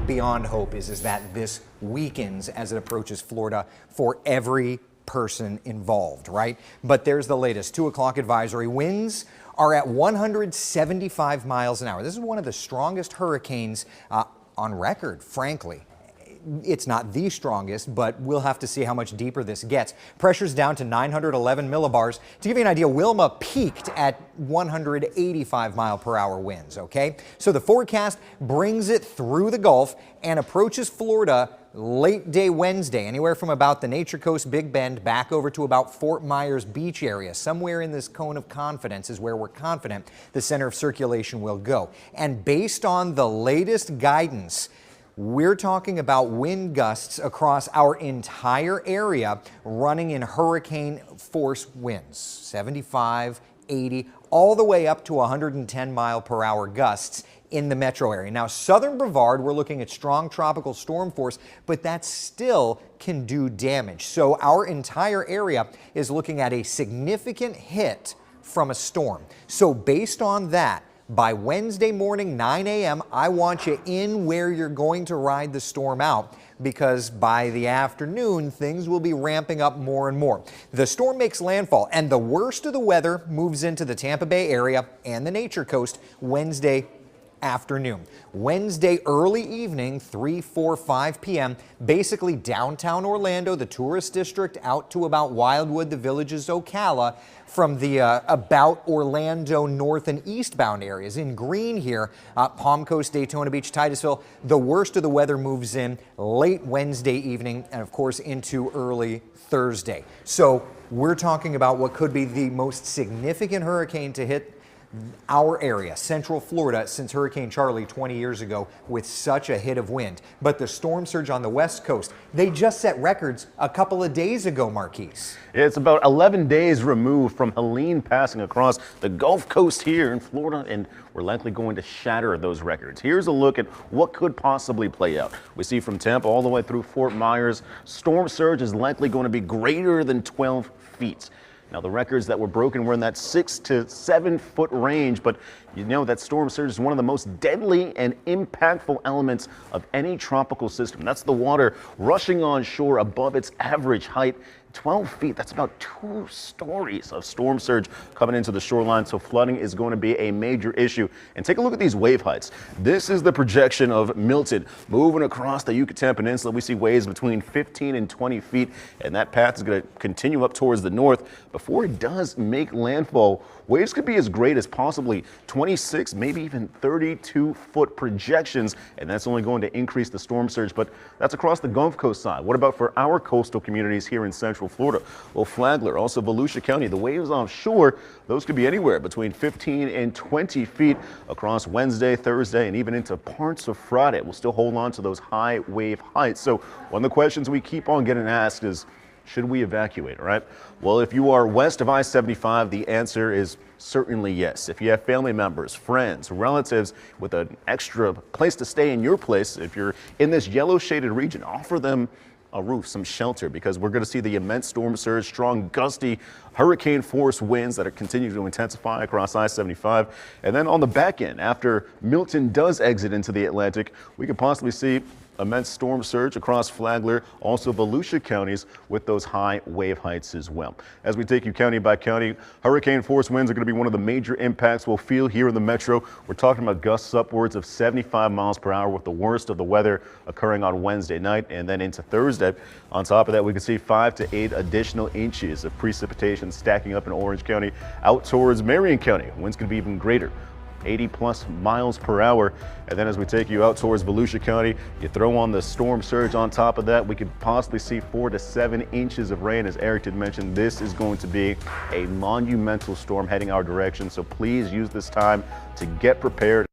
beyond hope is that this weakens as it approaches Florida for every person involved, right? But there's the latest 2 o'clock advisory. Winds are at 175 miles an hour. This is one of the strongest hurricanes on record, frankly. It's not the strongest, but we'll have to see how much deeper this gets. Pressure's down to 911 millibars. To give you an idea, Wilma peaked at 185 mile per hour winds, okay? So the forecast brings it through the Gulf and approaches Florida late day Wednesday, anywhere from about the Nature Coast, Big Bend, back over to about Fort Myers Beach area. Somewhere in this cone of confidence is where we're confident the center of circulation will go. And based on the latest guidance, we're talking about wind gusts across our entire area running in hurricane force winds, 75, 80, all the way up to 110 mile per hour gusts in the metro area. Now, southern Brevard, we're looking at strong tropical storm force, but that still can do damage. So our entire area is looking at a significant hit from a storm. So based on that, by Wednesday morning, 9 a.m., I want you in where you're going to ride the storm out, because by the afternoon, things will be ramping up more and more. The storm makes landfall, and the worst of the weather moves into the Tampa Bay area and the Nature Coast Wednesday afternoon. Wednesday early evening, 3, 4, 5 p.m., basically downtown Orlando, the tourist district, out to about Wildwood, the Villages, Ocala, from the about Orlando north and eastbound areas. In green here, Palm Coast, Daytona Beach, Titusville, the worst of the weather moves in late Wednesday evening and, of course, into early Thursday. So we're talking about what could be the most significant hurricane to hit our area, Central Florida, since Hurricane Charlie 20 years ago, with such a hit of wind. But the storm surge on the West Coast, they just set records a couple of days ago, Marquise. It's about 11 days removed from Helene passing across the Gulf Coast here in Florida, and we're likely going to shatter those records. Here's a look at what could possibly play out. We see from Tampa all the way through Fort Myers, storm surge is likely going to be greater than 12 feet. Now, the records that were broken were in that 6 to 7 foot range, but you know that storm surge is one of the most deadly and impactful elements of any tropical system. That's the water rushing on shore above its average height. 12 feet, that's about 2 stories of storm surge coming into the shoreline, so flooding is going to be a major issue. And take a look at these wave heights. This is the projection of Milton moving across the Yucatan Peninsula. We see waves between 15 and 20 feet, and that path is going to continue up towards the north. Before it does make landfall, waves could be as great as possibly 26, maybe even 32-foot projections, and that's only going to increase the storm surge, but that's across the Gulf Coast side. What about for our coastal communities here in Central Florida? Well, Flagler, also Volusia County, the waves offshore, those could be anywhere between 15 and 20 feet across Wednesday, Thursday, and even into parts of Friday. We'll still hold on to those high wave heights. So one of the questions we keep on getting asked is, should we evacuate, all right? Well, if you are west of I-75, the answer is certainly yes. If you have family members, friends, relatives with an extra place to stay in your place, if you're in this yellow shaded region, offer them a roof, some shelter, because we're going to see the immense storm surge, strong gusty hurricane force winds that are continuing to intensify across I-75. And then on the back end, after Milton does exit into the Atlantic, we could possibly see immense storm surge across Flagler, also Volusia counties, with those high wave heights as well. As we take you county by county, hurricane force winds are going to be one of the major impacts we'll feel here in the metro. We're talking about gusts upwards of 75 miles per hour, with the worst of the weather occurring on Wednesday night and then into Thursday. On top of that, we can see 5 to 8 additional inches of precipitation stacking up in Orange County. Out towards Marion County, winds could be even greater, 80 plus miles per hour. And then as we take you out towards Volusia County, you throw on the storm surge on top of that, we could possibly see 4 to 7 inches of rain. As Eric did mention, this is going to be a monumental storm heading our direction, so please use this time to get prepared.